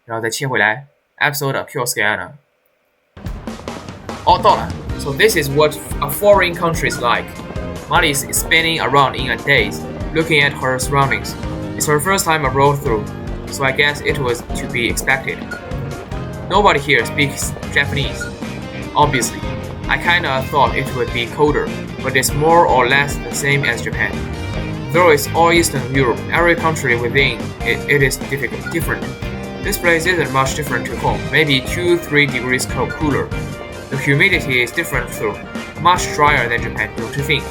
然后再切回来 episode pure scan。哦，到了。So this is what a foreign country is like. Molly is spinning around in a daze, looking at her surroundings. It's her first time abroad through, so I guess it was to be expected. Nobody here speaks Japanese. Obviously, I kinda thought it would be colder, but it's more or less the same as Japan. Though it's all Eastern Europe, every country within it is different. This place isn't much different to home, maybe 2-3 degrees cooler. The humidity is different too, much drier than Japan, don't you think?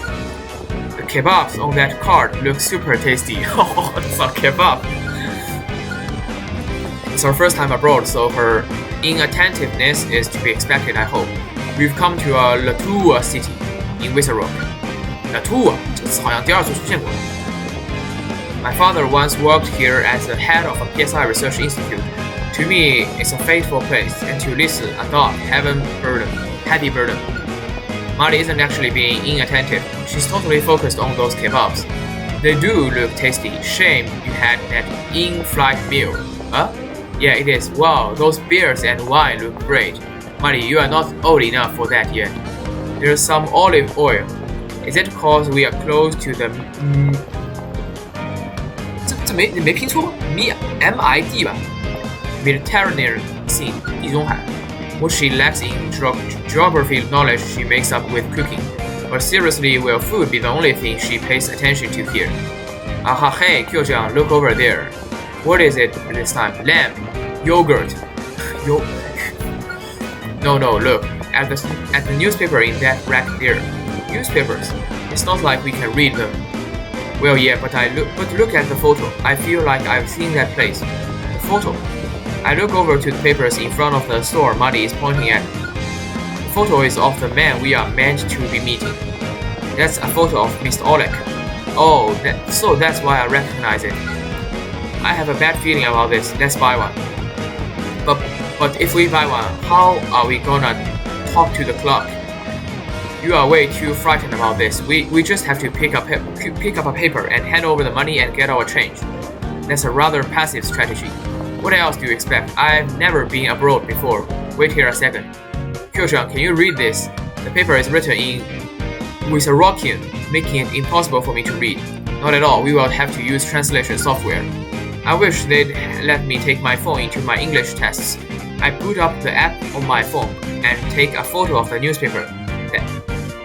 The kebabs on that card look super tasty. Oh, it's a kebab. It's our first time abroad, so her inattentiveness is to be expected, I hope. We've come to Latua city in Viserock. Latua 这个词好像第二次出现过。My father once worked here as the head of a PSI research institute. To me, it's a fateful place, and to Lisa, a dog, heavy burden. Molly isn't actually being inattentive. She's totally focused on those kebabs. They do look tasty. Shame you had that in-flight meal. Huh? Yeah, it is. Wow, those beers and wine look great. Molly, you are not old enough for that yet. There's some olive oil. Is it because we are close to the... 这没拼错 MID 吧 Mediterranean Sea 地中海 What she lacks in geography knowledge she makes up with cooking. But seriously, will food be the only thing she pays attention to here? Aha, hey, Kyo-chan, look over there. What is it this time? Lamb, yogurt. No, look at the newspaper in that rack there. Newspapers. It's not like we can read them. Well, yeah, but look at the photo. I feel like I've seen that place. The photo. I look over to the papers in front of the store Marty is pointing at. The photo is of the man we are meant to be meeting. That's a photo of Mr. Oleg. Oh, so that's why I recognize it. I have a bad feeling about this. Let's buy one. But if we buy one, how are we gonna talk to the clerk? You are way too frightened about this. We just have to pick up a paper and hand over the money and get our change. That's a rather passive strategy. What else do you expect? I've never been abroad before. Wait here a second. Kyo-chan, can you read this? The paper is written in Viserokian, making it impossible for me to read. Not at all. We will have to use translation software. I wish they'd let me take my phone into my English tests. I boot up the app on my phone and take a photo of the newspaper.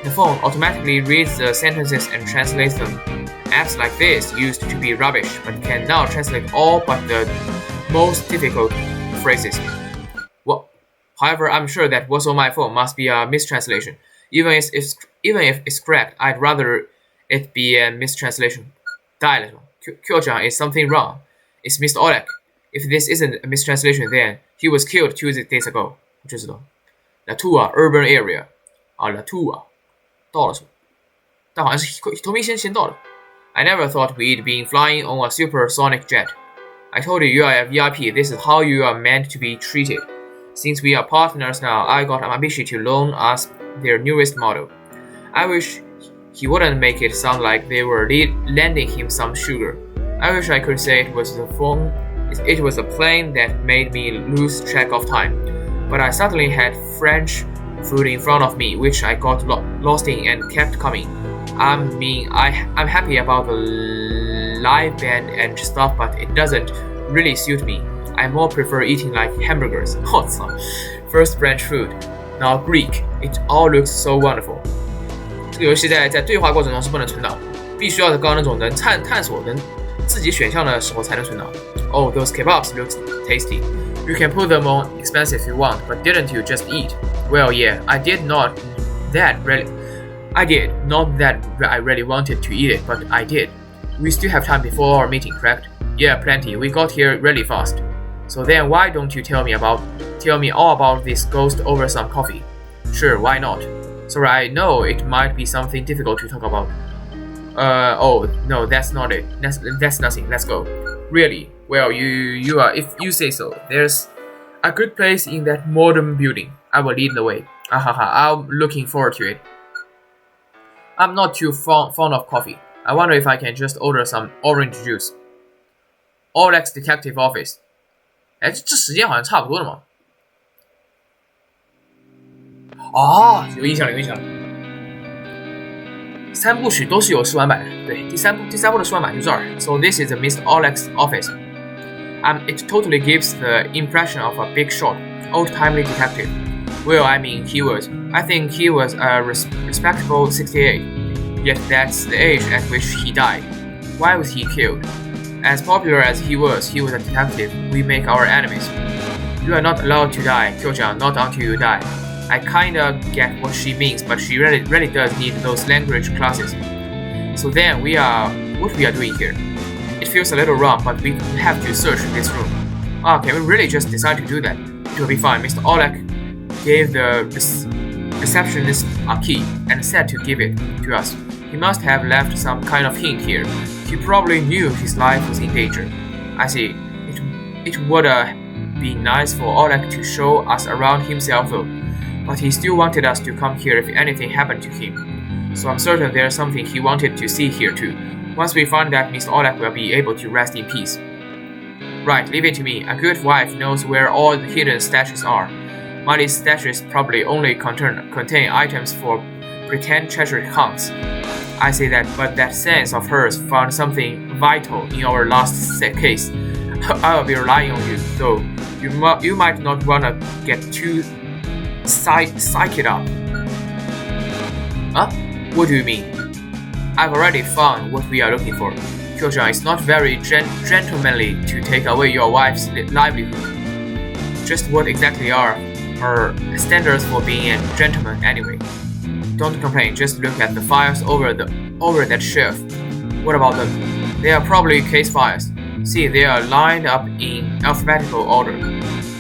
The phone automatically reads the sentences and translates them. Apps like this used to be rubbish, but can now translate all but the most difficult phrases. Well, however, I'm sure that what's on my phone must be a mistranslation. Even if it's correct, I'd rather it be a mistranslation. 大了 Kyo-chan, is something wrong. It's Mr. Oleg. If this isn't a mistranslation, then he was killed 2 days ago. 我就知道 Latua urban area. Latua 到了是吧？但好像是头明先到了。I never thought we'd been flying on a supersonic jet. I told you are a VIP. This is how you are meant to be treated. Since we are partners now, I got Amabishi to loan us their newest model. I wish he wouldn't make it sound like they were lending him some sugar. I wish I could say it was a plane that made me lose track of time. But I suddenly had French food in front of me, which I got lost in and kept coming. I'm happy about the live band and stuff, but it doesn't really suit me. I more prefer eating like hamburgers. First French food, now Greek. It all looks so wonderful. 这个游戏在对话过程中是不能存档，必须要是刚那种能探索能自己选项的时候才能存档。Oh, those kebabs look tasty. You can put them on expensive if you want, but didn't you just eat? Well, yeah, I did not that I really wanted to eat it, but I did. We still have time before our meeting, correct? Yeah, plenty. We got here really fast. So then why don't you tell me all about this ghost over some coffee? Sure, why not? Sorry, I know it might be something difficult to talk about. Oh, no, that's not it. That's nothing. Let's go. Really? Well, you are, if you say so. There's a good place in that modern building. I will lead the way. I'm looking forward to it. I'm not too fond of coffee. I wonder if I can just order some orange juice. Oleg's detective office. 哎，这时间好像差不多了嘛。哦，有印象了。三部曲都是有试玩版的，对，第三部的试玩版就这儿。So this is Mr. Oleg's office. It totally gives the impression of a big shot, old-timey detective. Well, I mean, I think he was a respectable 68. Yet that's the age at which he died. Why was he killed? As popular as he was a detective. We make our enemies. You are not allowed to die, Kyo-chan, not until you die. I kinda get what she means, but she really does need those language classes. So then what we are doing here? It feels a little wrong, but we have to search this room. Can we really just decide to do that? It will be fine. Mr. Oleg gave the receptionist a key and said to give it to us. He must have left some kind of hint here. He probably knew his life was in danger. I see. It would be nice for Oleg to show us around himself though. But he still wanted us to come here if anything happened to him. So I'm certain there's something he wanted to see here too. Once we find that, Mr. Oleg will be able to rest in peace. Right, leave it to me. A good wife knows where all the hidden stashes are. Molly's stashes probably only contain items for pretend treasure hunts. I say that, but that sense of hers found something vital in our last case. I will be relying on you, though. You might not wanna get too psyched up. Huh? What do you mean? I've already found what we are looking for. Kyo-chan, it's not very gentlemanly to take away your wife's livelihood. Just what exactly are her standards for being a gentleman anyway? Don't complain, just look at the files over that shelf. What about them? They are probably case files. See, they are lined up in alphabetical order.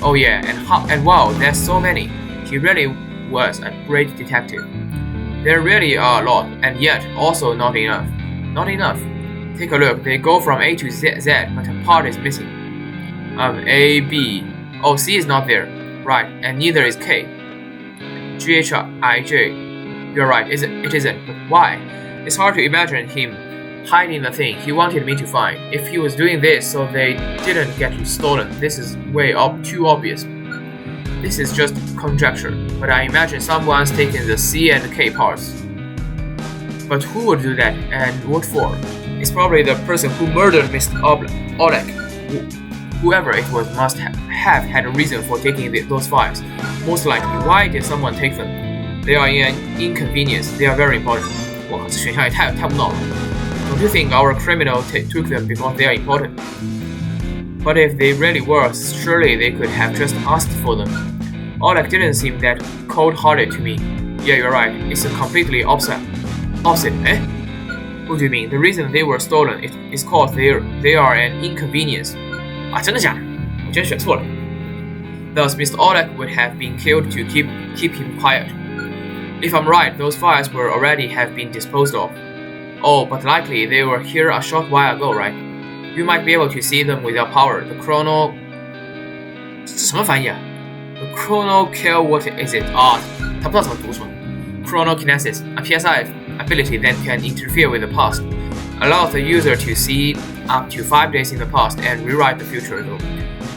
Oh yeah, and wow, there's so many. He really was a great detective. There really are a lot, and yet also not enough. Not enough. Take a look, they go from A to Z, but a part is missing. A, B. Oh, C is not there. Right, and neither is K. G, H, I, J. You're right, it isn't, but why? It's hard to imagine him hiding the thing he wanted me to find. If he was doing this so they didn't get stolen, this is way too obvious. This is just conjecture, but I imagine someone's taken the C and K parts. But who would do that, and what for? It's probably the person who murdered Mr. Oleg. Whoever it was must have had a reason for taking those files. Most likely, why did someone take them? They are an inconvenience. They are very important. 哇，这选项也太无脑了。Don't you think our criminal took them because they are important? But if they really were, surely they could have just asked for them. Oleg didn't seem that cold-hearted to me. Yeah, you're right. It's a completely opposite. Eh? What do you mean? The reason they were stolen is cause they are an inconvenience. 啊，真的假的？我居然选错了。Thus, Mr. Oleg would have been killed to keep him quiet. If I'm right, those files were already have been disposed of. Oh, but likely they were here a short while ago, right? You might be able to see them without power. The chrono... 这什么翻译啊？ The chrono kill, what is it? 啊，他不知道怎么读是吗？ Chronokinesis, a PSI ability that can interfere with the past. Allows the user to see up to 5 days in the past and rewrite the future though.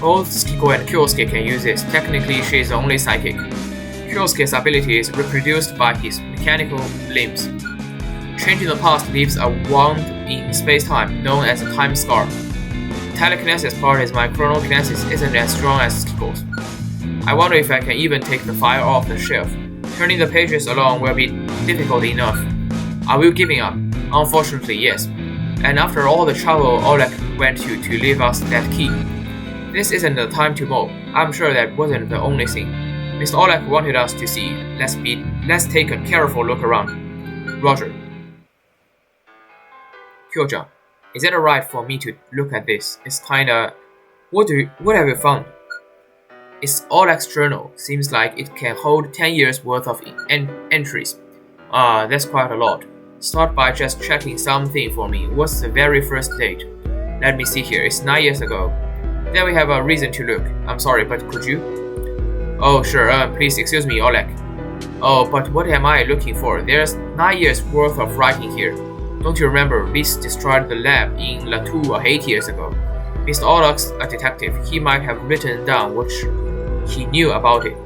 Both Skiko and Kyosuke can use this. Technically, she is the only psychic. Kyosuke's ability is reproduced by his mechanical limbs. Changing the past leaves a wound in space-time known as a time scar. The telekinesis part is my chronokinesis isn't as strong as Skiko's. I wonder if I can even take the file off the shelf. Turning the pages along will be difficult enough. Are we giving up? Unfortunately, yes. And after all the trouble Oleg went to leave us that key, this isn't the time to mope. I'm sure that wasn't the only thing. Mr. Oleg wanted us to see. Let's take a careful look around. Roger. Kyo-chan, is it alright for me to look at this? It's kinda... What have you found? It's Oleg's journal. Seems like it can hold 10 years worth of entries. That's quite a lot. Start by just checking something for me. What's the very first date? Let me see here. It's 9 years ago. Then we have a reason to look. I'm sorry, but could you? Oh, sure. Please excuse me, Oleg. Oh, but what am I looking for? There's 9 years worth of writing here. Don't you remember Reese destroyed the lab in Latu 8 years ago? Mr. Oleg's a detective. He might have written down what he knew about it.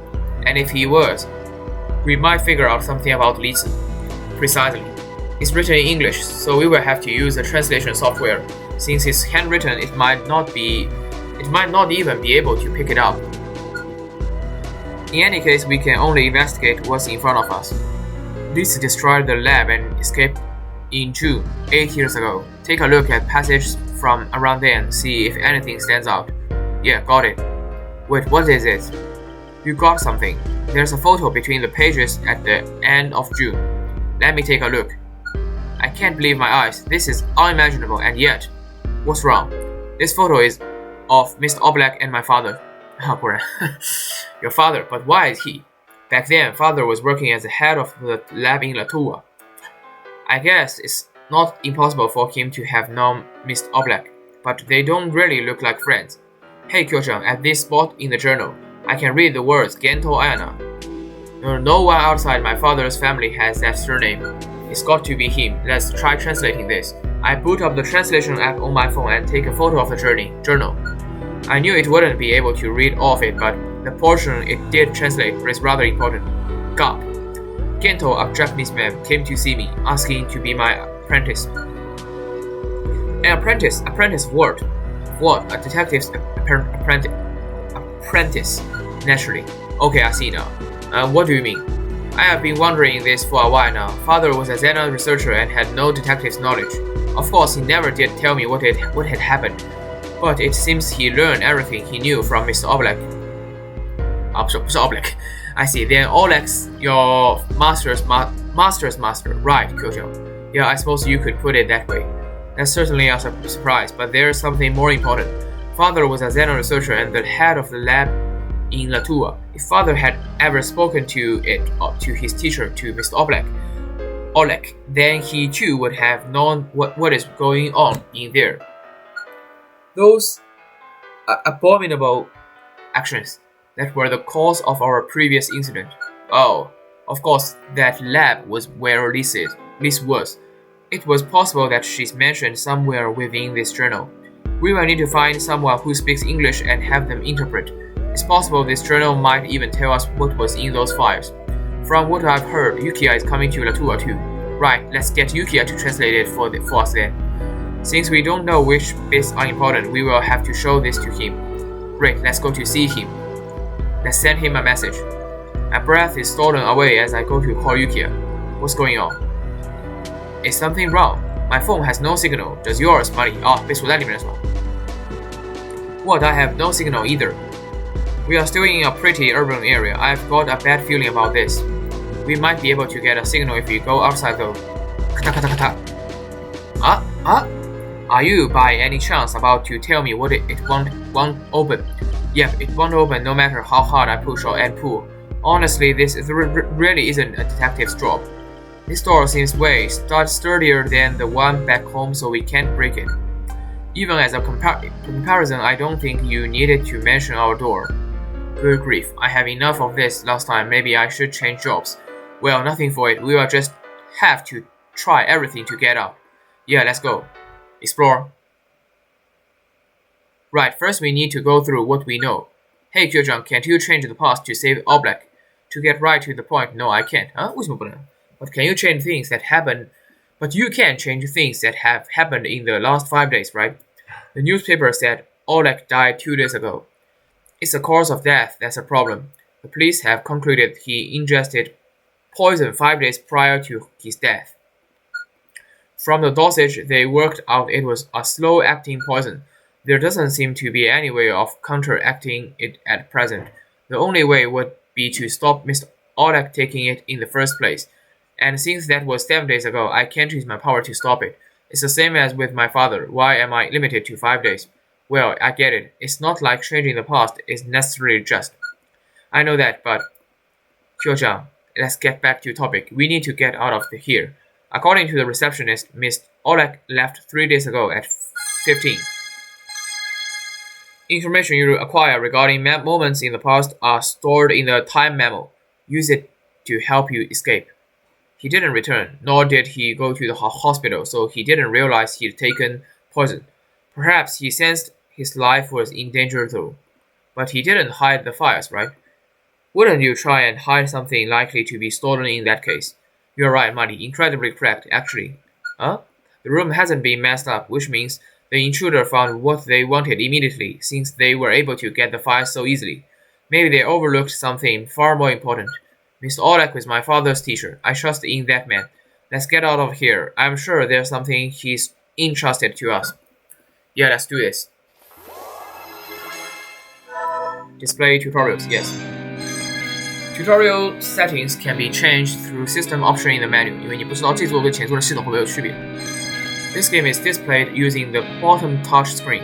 And if he was, we might figure out something about Lisa. Precisely. It's written in English, so we will have to use the translation software. Since it's handwritten, it might not even be able to pick it up. In any case, we can only investigate what's in front of us. Lisa destroyed the lab and escaped in June, 8 years ago. Take a look at passages from around then, see if anything stands out. Yeah, got it. Wait, what is it? You got something. There's a photo between the pages at the end of June. Let me take a look. I can't believe my eyes. This is unimaginable, and yet, what's wrong? This photo is of Mr. Oblak and my father. Your father, but why is he? Back then, father was working as the head of the lab in Latua. I guess it's not impossible for him to have known Mr. Oblak, but they don't really look like friends. Hey Kyo-chan, at this spot in the journal, I can read the words Gento Ayana. No one outside my father's family has that surname. It's got to be him. Let's try translating this. I boot up the translation app on my phone and take a photo of the journal. I knew it wouldn't be able to read all of it, but the portion it did translate is rather important. Gap. Gento, a Japanese man, came to see me, asking to be my apprentice. An apprentice? Apprentice what? What? A detective's apprentice. Naturally. Okay, I see now. What do you mean? I have been wondering this for a while now. Father was a Xena researcher and had no detective's knowledge. Of course, he never did tell me what had happened, but it seems he learned everything he knew from Mr. Oblak. Mr. Oblak. I see. Then Oleg's your master's master, right, Kyo-chan? Yeah, I suppose you could put it that way. That's certainly a surprise, but there's something more important. Father was a Xena researcher and the head of the lab in Latua. If father had ever spoken to his teacher, to Mr. Oleg, then he too would have known what is going on in there. Those abominable actions that were the cause of our previous incident. Oh, of course, that lab was where Liz was. It was possible that she's mentioned somewhere within this journal. We will need to find someone who speaks English and have them interpret. It's possible this journal might even tell us what was in those files. From what I've heard, Yukiya is coming to Latua too. Right, let's get Yukiya to translate it for us then. Since we don't know which bits are important, we will have to show this to him. Great, let's go to see him. Let's send him a message. My breath is stolen away as I go to call Yukiya. What's going on? Is something wrong? My phone has no signal. Does yours, buddy? 被锁在里面了是吗? What? I have no signal either. We are still in a pretty urban area. I've got a bad feeling about this. We might be able to get a signal if we go outside though. Kata. Are you by any chance about to tell me what it won't open? Yep, it won't open no matter how hard I push and pull. Honestly, this really isn't a detective's job. This door seems way sturdier than the one back home, so we can't break it. Even as a comparison, I don't think you needed to mention our door. Good grief, I have enough of this last time. Maybe I should change jobs. Well, nothing for it. We will just have to try everything to get out. Yeah, let's go. Explore. Right, first we need to go through what we know. Hey, Kyo-chan, can't you change the past to save Oblak? To get right to the point, no, I can't. 为什么不能? But can you change things that happen? But you can change things that have happened in the last 5 days, right? The newspaper said Oleg died 2 days ago. It's the cause of death that's a problem. The police have concluded he ingested poison 5 days prior to his death. From the dosage, they worked out it was a slow-acting poison. There doesn't seem to be any way of counteracting it at present. The only way would be to stop Mr. Oleg taking it in the first place. And since that was 7 days ago, I can't use my power to stop it. It's the same as with my father. Why am I limited to 5 days? Well, I get it. It's not like changing the past is necessarily just. I know that, but... Kyo-chan, let's get back to topic. We need to get out of here. According to the receptionist, Miss Oleg left 3 days ago at 15. Information you acquire regarding moments in the past are stored in the time memo. Use it to help you escape. He didn't return, nor did he go to the hospital, so he didn't realize he'd taken poison. Perhaps he sensed His life was in danger though. But he didn't hide the files, right? Wouldn't you try and hide something likely to be stolen in that case? You're right, Marty. Incredibly correct, actually. Huh? The room hasn't been messed up, which means the intruder found what they wanted immediately, since they were able to get the files so easily. Maybe they overlooked something far more important. Mr. Oleg was my father's teacher. I trust in that man. Let's get out of here. I'm sure there's something he's entrusted to us. Yeah, let's do this. Display tutorials, yes. Tutorial settings can be changed through system option in the menu. 因为你不知道这座跟前座的系统会不会有区别。This game is displayed using the bottom touch screen.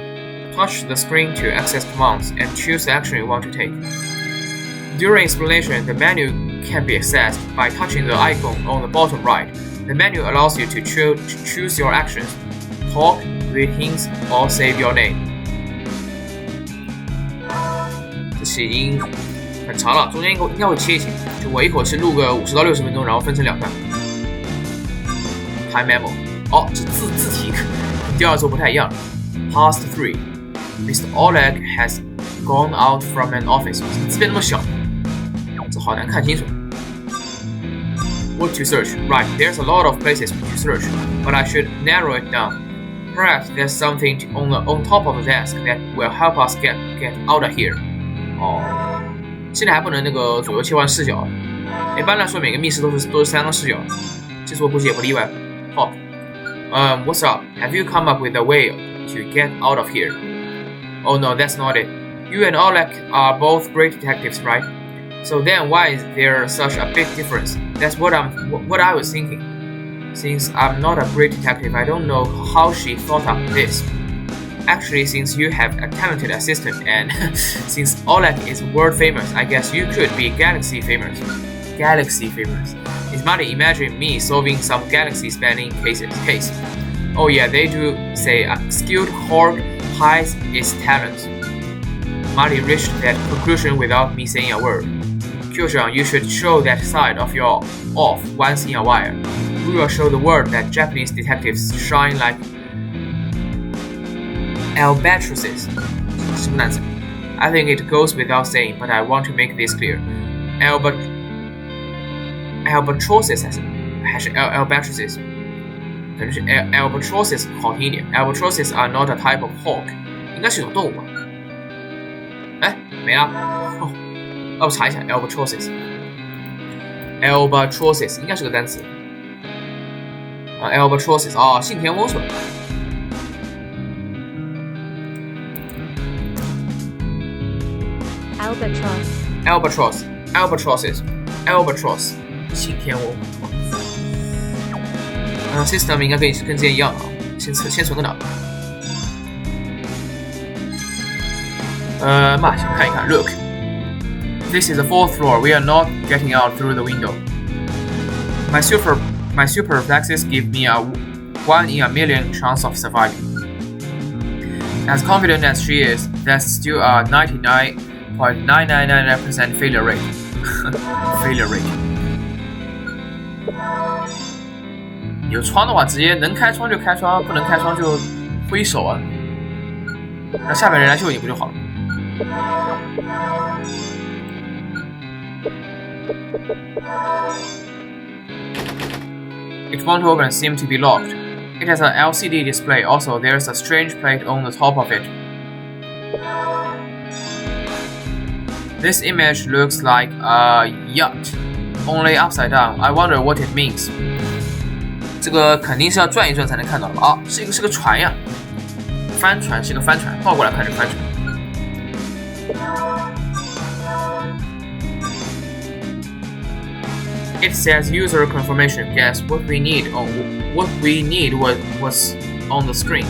Touch the screen to access commands and choose the action you want to take. During explanation, the menu can be accessed by touching the icon on the bottom right. The menu allows you to choose your actions, talk, read hints, or save your name. 这期已经很长了，中间应该会切一切，就我一口气录个50到60分钟，然后分成2段。Time memo。哦，这字体跟第二座不太一样。Past 3. Mr. Oleg has gone out from an office. 字变那么小，这好难看清楚。What to search? Right, there's a lot of places to search, but I should narrow it down. Perhaps there's something on top of the desk that will help us get out of here. 哦，现在还不能那个左右切换视角。一般来说，每个密室都是3个视角，这次我估计也不例外。Hawk, what's up? Have you come up with a way to get out of here? Oh no, that's not it. You and Oleg are both great detectives, right? So then why is there such a big difference? That's what I was thinking. Since I'm not a great detective, I don't know how she thought up this. Actually, since you have a talented assistant and since Oleg is world famous, I guess you could be galaxy famous. Galaxy famous. Is Marty imagining me solving some galaxy-spanning case? Oh yeah, they do say a skilled hawk hides its talent. Marty reached that conclusion without me saying a word. Kyoshan, you should show that side of your off once in a while. We will show the world that Japanese detectives shine like albatrosses. 什么单词 I think it goes without saying, but I want to make this clear. Albatrosses 还是 albatrosses？ 可能是 albatrosses 好听一点。Albatrosses are not a type of hawk， 应该是一种动物吧？哎，没了。我查一下 albatrosses。albatrosses 应该是个单词。albatrosses 哦，信田翁是吧？albatross， 信田翁。system 应该跟之前一样啊，先存个档。先看一看 ，Look, this is the 4th floor. We are not getting out through the window. My super reflexes give me a 1 in a million chance of surviving. As confident as she is, that's still a 99.999% failure rate. failure rate. 有窗的话，直接能开窗就开窗，不能开窗就挥手啊。那下面人来救你不就好了？It won't open, seem to be locked. It has an LCD display. Also, there's a strange plate on the top of it. This image looks like a yacht, only upside down. I wonder what it means. 这个肯定是要转一转才能看到的啊！是个船呀，帆船是个帆船，倒过来看是帆船。It says user confirmation. Guess what we need was on the screen.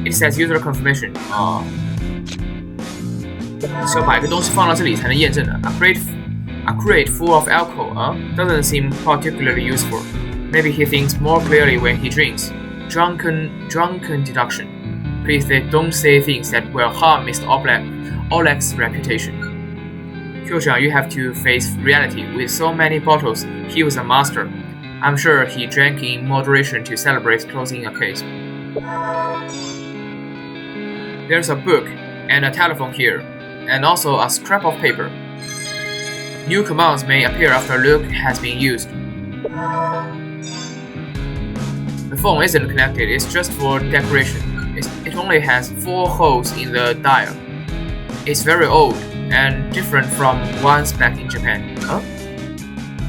It says user confirmation. 是要把一个东西放到这里才能验证的。A crate full of alcohol doesn't seem particularly useful. Maybe he thinks more clearly when he drinks. Drunken deduction. Please don't say things that will harm Mr. Oleg's reputation. Kyoshan, you have to face reality. With so many bottles, he was a master. I'm sure he drank in moderation to celebrate closing a case. There's a book and a telephone here, and also a scrap of paper. New commands may appear after Luke has been used. The phone isn't connected, it's just for decoration. It only has 4 holes in the dial. It's very old and different from ones back in Japan. Huh?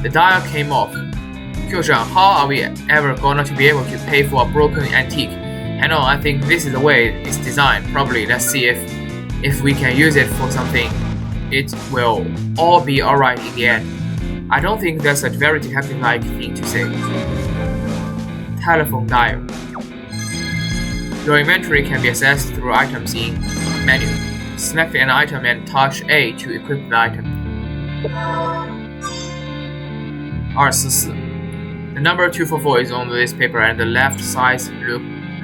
The dial came off. Kyo-chan, how are we ever gonna to be able to pay for a broken antique? Hang on, I think this is the way it's designed. Probably, let's see if we can use it for something. It will all be alright in the end. I don't think that's a very detective-like thing to say. Telephone dial. Your inventory can be accessed through items in menu. Select an item and touch A to equip the item. 244. The number 244 is on this paper and the left side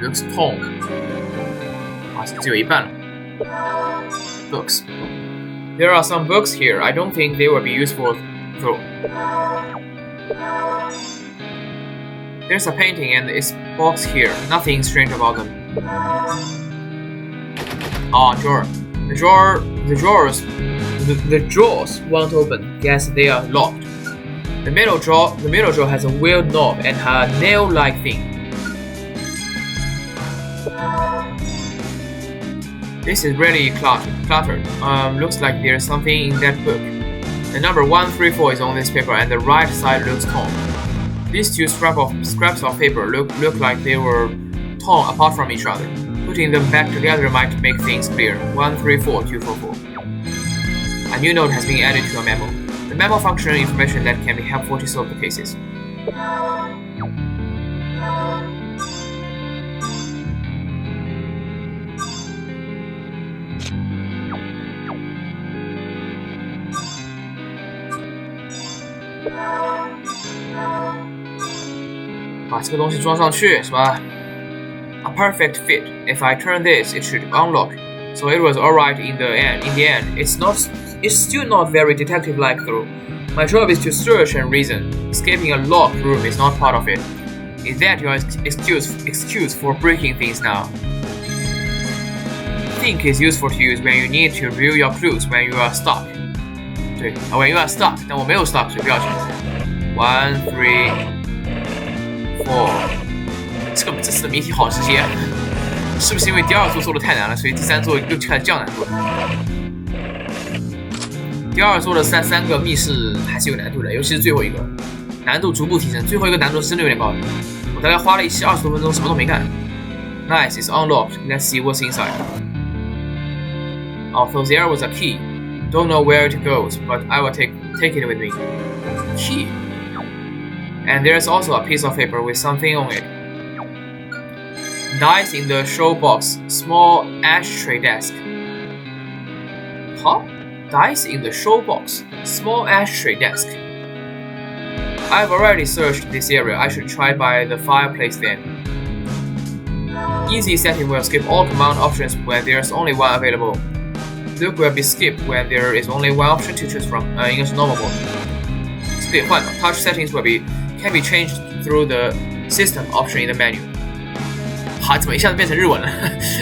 looks torn. 只有一半了。Books. There are some books here. I don't think they will be useful though. There's a painting and its box here. Nothing strange about them. Drawer. The drawers won't open. Guess they are locked. The middle drawer has a weird knob and a nail-like thing. This is really cluttered. Looks like there's something in that book. The number 134 is on this paper and the right side looks torn. These two scraps of paper look like they were torn apart from each other. Putting them back together might make things clear. 134244. A new note has been added to a memo. The memo functions information that can be helpful to solve the cases. A perfect fit. If I turn this, it should unlock. So it was alright in the end. It's still not very detective-like though. My job is to search and reason. Escaping a locked room is not part of it. Is that your excuse for breaking things now? Think is useful to use when you need to review your clues when you are stuck. 对，when you are stuck， 但我没有 stuck， 所以不要紧。134。这次的谜题好直接，是不是因为第2座做的太难了，所以第3座又开始降难度了？第2座的3个密室还是有难度的，尤其是最后一个，难度逐步提升。最后一个难度真的有点高，我大概花了20多分钟，什么都没干。Nice, it's unlocked. Let's see what's inside. So there was a key. Don't know where it goes, but I will take it with me. Key. And there's also a piece of paper with something on it. Dice in the show box. Small ashtray desk. Huh? Dice in the show box. Small ashtray desk. I've already searched this area. I should try by the fireplace then. Easy setting will skip all command options when there's only one available. Look will be skipped when there is only one option to choose from. 应该是 normal mode. 是可以换的。Touch settings can be changed through the system option in the menu. 好，怎么一下子变成日文了？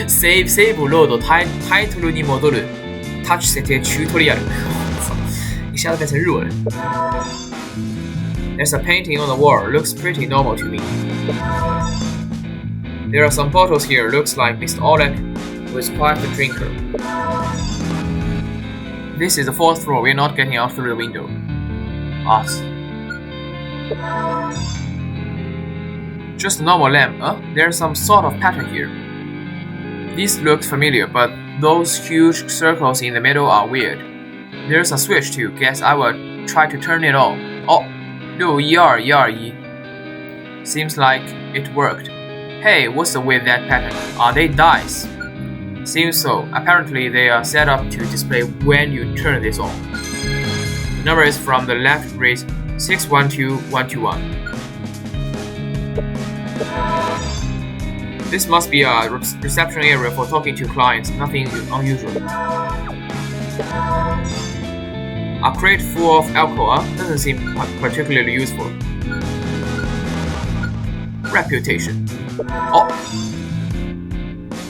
セーブロードタイトルに戻る。タッチ設定チュートリアル。一下子变成日文。There's a painting on the wall. Looks pretty normal to me. There are some bottles here. Looks like Mr. Oleg was quite a drinker. This is the 4th floor. We're not getting out through the window. Just a normal lamp. There's some sort of pattern here. This looks familiar, but those huge circles in the middle are weird. There's a switch too. Guess I will try to turn it on. 612-121. Seems like it worked. Hey, what's with that pattern? Are they dice? Seems so. Apparently they are set up to display when you turn this on. The number is from the left reads 612121. This must be a reception area for talking to clients, nothing unusual. A crate full of alcohol doesn't seem particularly useful. Reputation.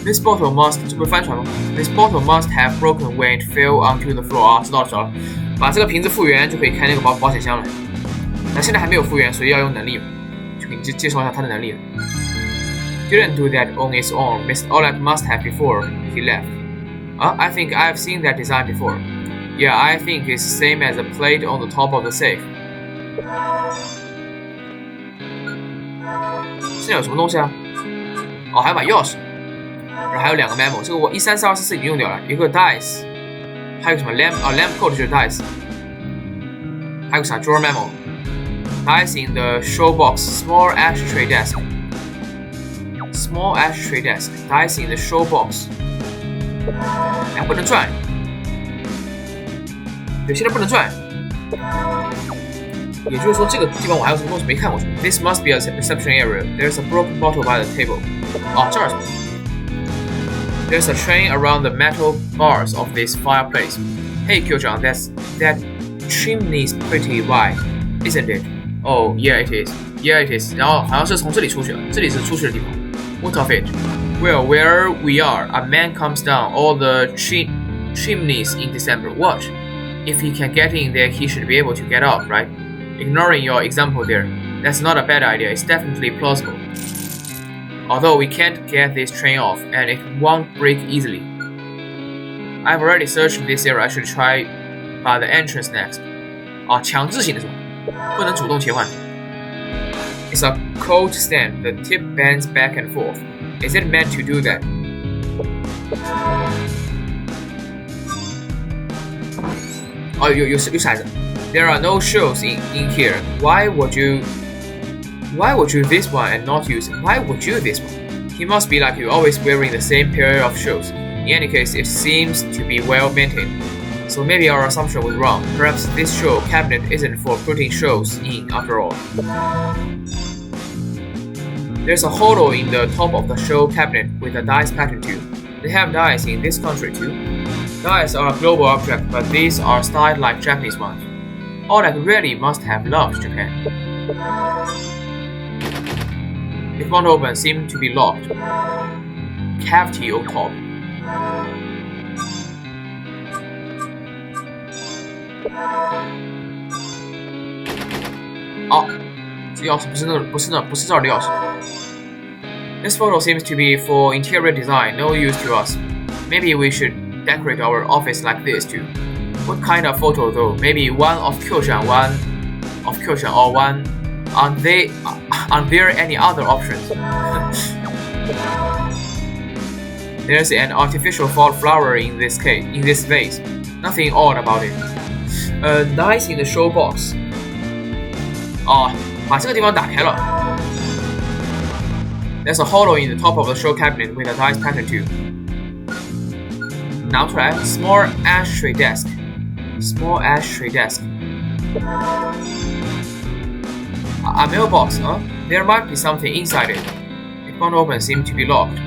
This bottle must 这不是帆船吗 ？This bottle must have broken when it fell onto the floor 啊，知道了，把这个瓶子复原就可以开那个保险箱了。那现在还没有复原，所以要用能力，就给你介绍一下他的能力了。Didn't do that on its own. Mr. Oleg must have before he left. I think I've seen that design before. Yeah, I think it's the same as the plate on the top of the safe. 现在有什么东西啊？哦，还有把钥匙。然后还有2个 memo， 这个我134、24已经用掉了，一个 dice， 还有什么 lamp code 就是 dice， 还有个啥 drawer memo， dice in the show box, small ashtray desk, dice in the show box， 哎，不能转，对，现在不能转，也就是说这个地方我还有什么东西没看过去。This must be a reception area. There's a broken bottle by the table. 哦，这儿是什么？ There's a train around the metal bars of this fireplace. Hey, Kyo-chan, that chimney's pretty wide, isn't it? Oh, yeah, it is. Yeah, it is. 然后好像是从这里出去了，这里是出去的地方。What of it? Well, where we are, a man comes down all the chimneys in December. What? If he can get in there, he should be able to get out, right? Ignoring your example there, that's not a bad idea. It's definitely plausible. Although we can't get this train off, and it won't break easily. I've already searched this area. I should try by the entrance next. 啊，强制性的是吧？不能主动切换。It's a cold stand. The tip bends back and forth. Is it meant to do that? 哦，有骰子。There are no shells in here. Why would you this one and not use it? Why would you this one? He must be like you, always wearing the same pair of shoes. In any case, it seems to be well maintained. So maybe our assumption was wrong. Perhaps this show cabinet isn't for putting shows in after all. There's a hollow in the top of the show cabinet with a dice pattern too. They have dice in this country too. Dice are a global object, but these are styled like Japanese ones. Oleg really must have loved Japan. It won't open, seem to be locked. Cavity on top. 哦，这钥匙不是这儿的钥匙。This photo seems to be for interior design, no use to us. Maybe we should decorate our office like this too. What kind of photo though? Maybe one of Kyo-chan, one of Kyo-chan, or one. Aren't there any other options? There's an artificial flower in this vase. Nothing odd about it. Dice in the show box. 哦，把这个地方打开了。There's a hollow in the top of the show cabinet with a dice pattern too. 拿不出来。Small ashtray desk. Small ashtray desk. A mailbox, huh? There might be something inside it. It won't open, seem to be locked.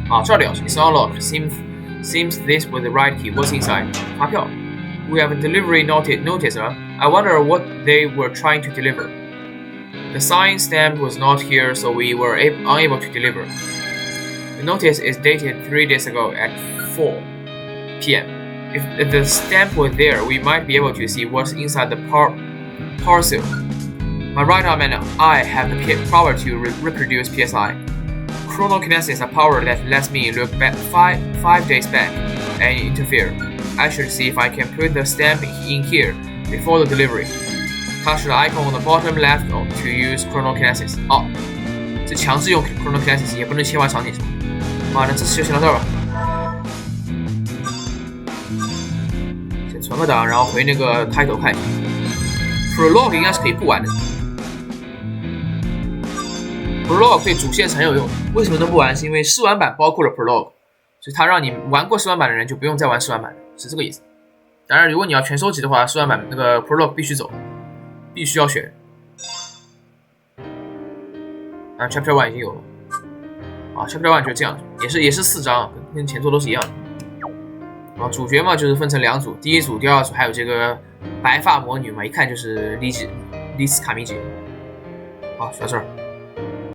啊，这儿的钥匙 It's unlocked. Seems this was the right key. What's inside? 发票。We have a delivery notice, huh? I wonder what they were trying to deliver. The sign stamp was not here, so we were unable to deliver. The notice is dated 3 days ago at 4 p.m. If the stamp was there, we might be able to see what's inside the parcel. My right arm and I have the power to reproduce PSI. Chronokinesis is a power that lets me look back 5 days back and interfere. I should see if I can put the stamp in here before the delivery. Touch the icon on the bottom left to use chronokinesis. 哦，这强制用 chronokinesis 也不能切换场景是吧？好，那这次就先到这儿吧。先存个档，然后回那个 title 看一下。Prologue 应该是可以不玩的。Prologue 对主线是很有用的。为什么能不玩？是因为试玩版包括了 Prologue， 所以它让你玩过试玩版的人就不用再玩试玩版了，是这个意思。当然，如果你要全收集的话，试玩版那个 Prologue 必须走，必须要选。啊 ，Chapter 1已经有了。啊 ，Chapter 1就是这样，也是4章，跟前作都是一样的。然后主角嘛，就是分成2组，第一组、第二组，还有这个白发魔女嘛，一看就是丽斯卡米姐。好，说到这儿。